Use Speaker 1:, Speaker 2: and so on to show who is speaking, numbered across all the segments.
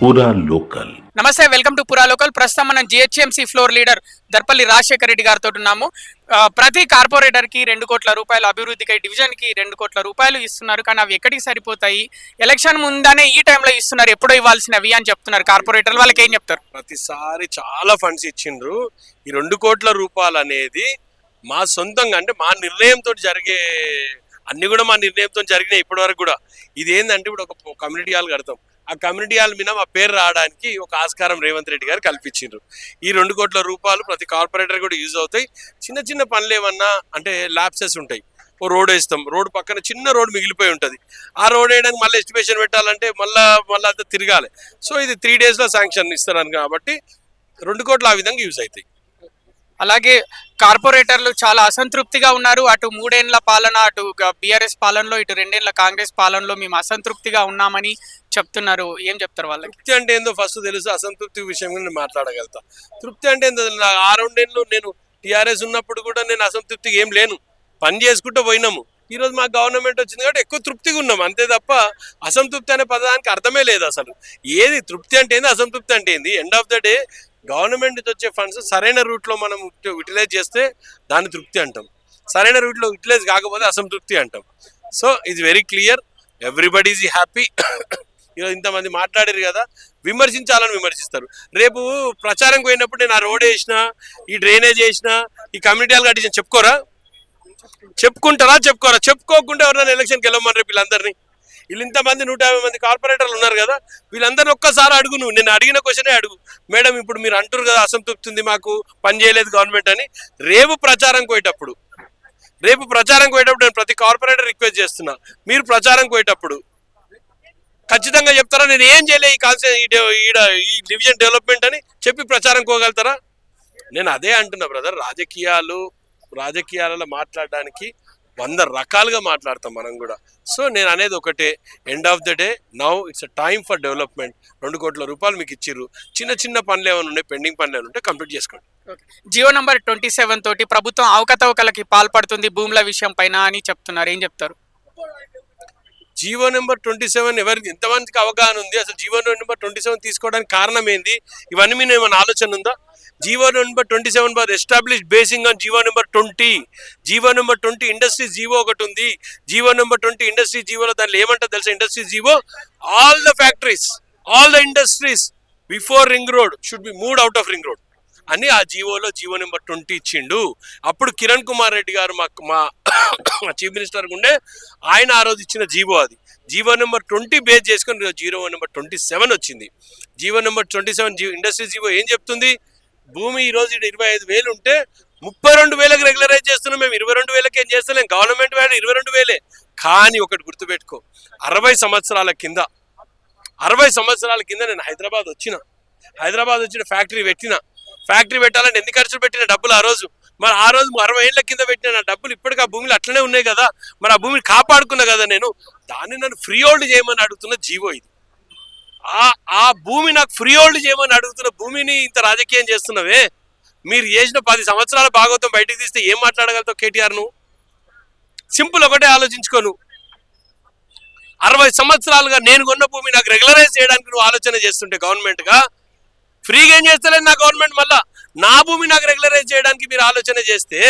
Speaker 1: పూరా లోకల్.
Speaker 2: నమస్తే, welcome to పురా లోకల్. ప్రస్తుతం మనం GHMC floor leader Darpalli Rajasekhara Reddy గారితో ఉన్నాము. ప్రతి కార్పొరేటర్ కి 2 కోట్ల రూపాయలు అభివృద్ధికి, డివిజన్ కి 2 కోట్ల రూపాయలు ఇస్తున్నారు. కానీ అవి ఎక్కడికి సరిపోతాయి? ఎలక్షన్ ముందానే ఈ టైంలో ఇస్తున్నారు, ఎప్పుడో ఇవ్వాల్సినవి అని చెప్తున్నారు కార్పొరేటర్లు. వాళ్ళకి ఏం చెప్తారు?
Speaker 3: ప్రతిసారి చాలా ఫండ్స్ ఇచ్చిండ్రు. ఈ 2 కోట్ల రూపాయలు అనేది మా సొంతంగా, అంటే మా నిర్ణయంతో జరిగే, అన్ని కూడా మా నిర్ణయంతో జరిగినాయి ఇప్పటి వరకు కూడా. ఇది ఏంటంటే, ఇప్పుడు ఒక కమ్యూనిటీ హాల్ కడతాం, ఆ కమ్యూనిటీ హాల్ మీద మా పేరు రావడానికి ఒక ఆస్కారం రేవంత్ రెడ్డి గారు కల్పించారు. ఈ 2 కోట్ల రూపాయలు ప్రతి కార్పొరేటర్ కూడా యూజ్ అవుతాయి. చిన్న చిన్న పనులు ఏమన్నా అంటే ల్యాప్సెస్ ఉంటాయి, ఓ రోడ్ వేస్తాం, రోడ్ పక్కన చిన్న రోడ్ మిగిలిపోయి ఉంటుంది, ఆ రోడ్ వేయడానికి మళ్ళీ ఎస్టిమేషన్ పెట్టాలంటే మళ్ళీ అంతా తిరగాలి. సో ఇది 3 డేస్లో శాంక్షన్ ఇస్తారు కాబట్టి 2 కోట్లు ఆ విధంగా యూజ్ అవుతాయి.
Speaker 2: అలాగే కార్పొరేటర్లు చాలా అసంతృప్తిగా ఉన్నారు. అటు 3 ఏళ్ల పాలన, అటు బీఆర్ఎస్ పాలనలో, ఇటు 2 ఏళ్ల కాంగ్రెస్ పాలనలో మేము అసంతృప్తిగా ఉన్నామని చెప్తున్నారు. ఏం చెప్తారు వాళ్ళకి?
Speaker 3: తృప్తి అంటే ఏందో ఫస్ట్ తెలుసు, అసంతృప్తి విషయం నేను మాట్లాడగలుగుతా. తృప్తి అంటే ఏందో, ఆ 2 ఏళ్ళు నేను టీఆర్ఎస్ ఉన్నప్పుడు కూడా నేను అసంతృప్తిగా ఏం లేను, పని చేసుకుంటూ పోయినాము. ఈరోజు మా గవర్నమెంట్ వచ్చింది కాబట్టి ఎక్కువ తృప్తిగా ఉన్నాం, అంతే తప్ప అసంతృప్తి అనే పదానికి అర్థమే లేదు అసలు. ఏది తృప్తి అంటే ఏంది, అసంతృప్తి అంటే ఏంది? End of the day government నుంచి వచ్చే ఫండ్స్ సరైన రూట్లో మనం యూటిలైజ్ చేస్తే దాన్ని తృప్తి అంటాం, సరైన రూట్లో యూటిలైజ్ కాకపోతే అసంతృప్తి అంటాం. So it's very clear, everybody is happy. ఈరోజు ఇంతమంది మాట్లాడారు కదా, విమర్శించాలని విమర్శిస్తారు. రేపు ప్రచారం పోయినప్పుడు నేను ఆ రోడ్ వేసిన, ఈ డ్రైనేజ్ వేసిన, ఈ కమ్యూనిటీ హాల్ కట్టించిన చెప్పుకుంటారా? చెప్పుకోకుండా ఎవరైనా ఎలక్షన్కి వెళ్ళమని రేపు వీళ్ళందరినీ, వీళ్ళు ఇంతమంది 150 మంది కార్పొరేటర్లు ఉన్నారు కదా, వీళ్ళందరినీ ఒక్కసారి అడుగు. నువ్వు నేను అడిగిన క్వశ్చనే అడుగు, మేడం ఇప్పుడు మీరు అంటారు కదా అసంతృప్తి ఉంది, మాకు పని చేయలేదు గవర్నమెంట్ అని. రేపు ప్రచారం పోయేటప్పుడు నేను ప్రతి కార్పొరేటర్ రిక్వెస్ట్ చేస్తున్నా, మీరు ప్రచారం పోయేటప్పుడు ఖచ్చితంగా చెప్తారా నేను ఏం చేయలే ఈ డివిజన్ డెవలప్మెంట్ అని చెప్పి ప్రచారం పోగలుగుతారా? నేను అదే అంటున్నా బ్రదర్, రాజకీయాలలో మాట్లాడడానికి 100 రకాలుగా మాట్లాడతాం మనం కూడా. సో నేను అనేది ఒకటే, end of the day now it's a time for development. 2 కోట్ల రూపాయలు మీకు ఇచ్చిర్రు, చిన్న పనులు ఏమైనా ఉన్నాయి, పెండింగ్ పనులు ఏమైనా ఉంటే కంప్లీట్ చేసుకోండి.
Speaker 2: జియో నంబర్ 27 తోటి ప్రభుత్వం అవకతవకలకి పాల్పడుతుంది భూముల విషయం పైన అని చెప్తున్నారు. ఏం చెప్తారు?
Speaker 3: జీవో నెంబర్ 27 ఎవరికి ఎంతమందికి అవగాహన ఉంది? అసలు జీవో నెంబర్ 27 తీసుకోవడానికి కారణం ఏంది? ఇవన్నీ మీద ఏమైనా ఆలోచన ఉందా? GO number 27 was establish basing on GO number 20. GO number 20 industries GO ఒకటి ఉంది. జీవో నెంబర్ 20 ఇండస్ట్రీస్ జీవోలో దాంట్లో ఏమంటారు తెలుసా? Industries GO, all the factories, all the industries before ring road should be moved out of ring road అని ఆ జీవోలో GO number 20 ఇచ్చిండు. అప్పుడు కిరణ్ కుమార్ రెడ్డి గారు మా చీఫ్ మినిస్టర్ ఉండే, ఆయన ఆ రోజు ఇచ్చిన జీవో అది. జీవో నెంబర్ 20 బేస్ చేసుకుని జీవో నెంబర్ 27 వచ్చింది. జీవో నెంబర్ 27 ఇండస్ట్రీ జీవో ఏం చెప్తుంది? భూమి ఈ రోజు 25,000 ఉంటే 32,000కి రెగ్యులరైజ్ చేస్తున్నాం. మేము 22,000కి ఏం చేస్తలేం, గవర్నమెంట్ వాడు 22,000. కానీ ఒకటి గుర్తుపెట్టుకో, 60 సంవత్సరాల కింద నేను హైదరాబాద్ వచ్చిన ఫ్యాక్టరీ పెట్టాలంటే ఎన్ని ఖర్చులు పెట్టిన డబ్బులు ఆ రోజు 60 ఏళ్ల కింద పెట్టిన డబ్బులు ఇప్పటికీ ఆ భూమిలో అట్లనే ఉన్నాయి కదా, మరి ఆ భూమిని కాపాడుకున్నా కదా నేను. దాన్ని నన్ను ఫ్రీ హోల్డ్ చేయమని అడుగుతున్న జీవో ఇది. ఆ భూమి నాకు ఫ్రీ హోల్డ్ చేయమని అడుగుతున్న భూమిని ఇంత రాజకీయం చేస్తున్నవే. మీరు చేసిన 10 సంవత్సరాల భాగవతం బయటకు తీస్తే ఏం మాట్లాడగలుగుతావు కేటీఆర్? నువ్వు సింపుల్ ఒకటే ఆలోచించుకోను, 60 సంవత్సరాలుగా నేను కొన్న భూమి నాకు రెగ్యులరైజ్ చేయడానికి నువ్వు ఆలోచన చేస్తుంటే గవర్నమెంట్గా, ఫ్రీగా ఏం చేస్తలేదు నా గవర్నమెంట్, మళ్ళా నా భూమి నాకు రెగ్యులరైజ్ చేయడానికి మీరు ఆలోచన చేస్తే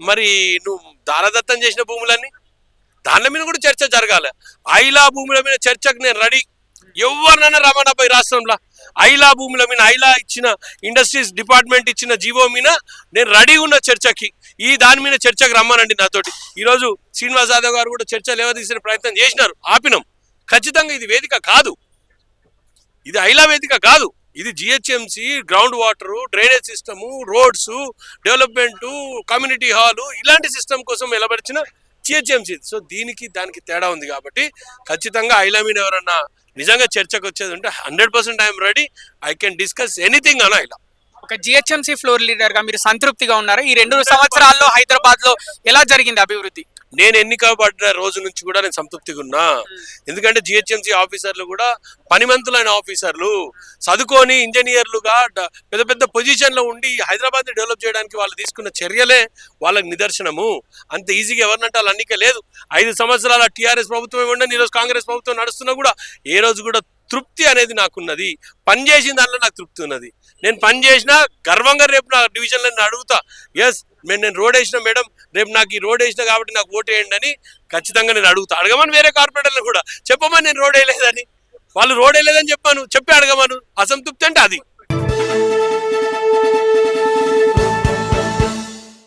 Speaker 3: మరి నువ్వు దారదత్తం చేసిన భూములన్నీ దాని మీద కూడా చర్చ జరగాలి. ఐలా భూముల మీద చర్చకు నేను రెడీ, ఎవరినైనా రమణపై రాష్ట్రంలో ఐలా భూముల మీద, ఐలా ఇచ్చిన ఇండస్ట్రీస్ డిపార్ట్మెంట్ ఇచ్చిన జీవో మీద నేను రెడీ ఉన్న చర్చకి, దాని మీద చర్చకు రమ్మనండి నాతోటి. ఈరోజు శ్రీనివాస్ యాదవ్ గారు కూడా చర్చ లేవదీసిన ప్రయత్నం చేసినారు, ఆపినాం. ఖచ్చితంగా ఇది వేదిక కాదు, ఇది ఐలా వేదిక కాదు, ఇది GHMC ground water, drainage system, roads development, community hall, ఇలాంటి సిస్టమ్ కోసం నిలబడిచిన జిహెచ్ఎంసీ. సో దానికి తేడా ఉంది కాబట్టి ఖచ్చితంగా ఐలా మీద ఎవరన్నా నిజంగా చర్చకు వచ్చేది ఉంటే 100% I'm ready, I can discuss anything అలా. ఇలా
Speaker 2: ఒక జిహెచ్ఎంసీ ఫ్లోర్ లీడర్ గా మీరు సంతృప్తిగా ఉన్నారా? ఈ 2 సంవత్సరాల్లో హైదరాబాద్ లో ఎలా జరిగింది అభివృద్ధి?
Speaker 3: నేను ఎన్నికబడిన రోజు నుంచి కూడా నేను సంతృప్తిగా ఉన్నా. ఎందుకంటే జిహెచ్ఎంసీ ఆఫీసర్లు కూడా పనిమంతులైన ఆఫీసర్లు, చదువుకొని ఇంజనీర్లుగా పెద్ద పెద్ద పొజిషన్లో ఉండి హైదరాబాద్ని డెవలప్ చేయడానికి వాళ్ళు తీసుకున్న చర్యలే వాళ్ళకి నిదర్శనము. అంత ఈజీగా ఎవరినంటే వాళ్ళు అన్నిక లేదు. 5 సంవత్సరాల టీఆర్ఎస్ ప్రభుత్వం ఇవ్వండి, ఈరోజు కాంగ్రెస్ ప్రభుత్వం నడుస్తున్నా కూడా ఏ రోజు కూడా తృప్తి అనేది నాకున్నది. పని చేసిన దాంట్లో నాకు తృప్తి ఉన్నది. నేను పని చేసినా గర్వంగా రేపు నా డివిజన్లో నేను అడుగుతా, ఎస్ నేను రోడ్ వేసిన మేడం, రేపు నాకు ఈ రోడ్ వేసిన కాబట్టి నాకు ఓటు వేయండి అని ఖచ్చితంగా నేను అడుగుతా. అడగమని వేరే కార్పొరేటర్లు కూడా చెప్పమని, నేను రోడ్ వేయలేదని, వాళ్ళు రోడ్ వేయలేదని చెప్పాను, చెప్పి అడగమను. అసంతృప్తి అంటే అది.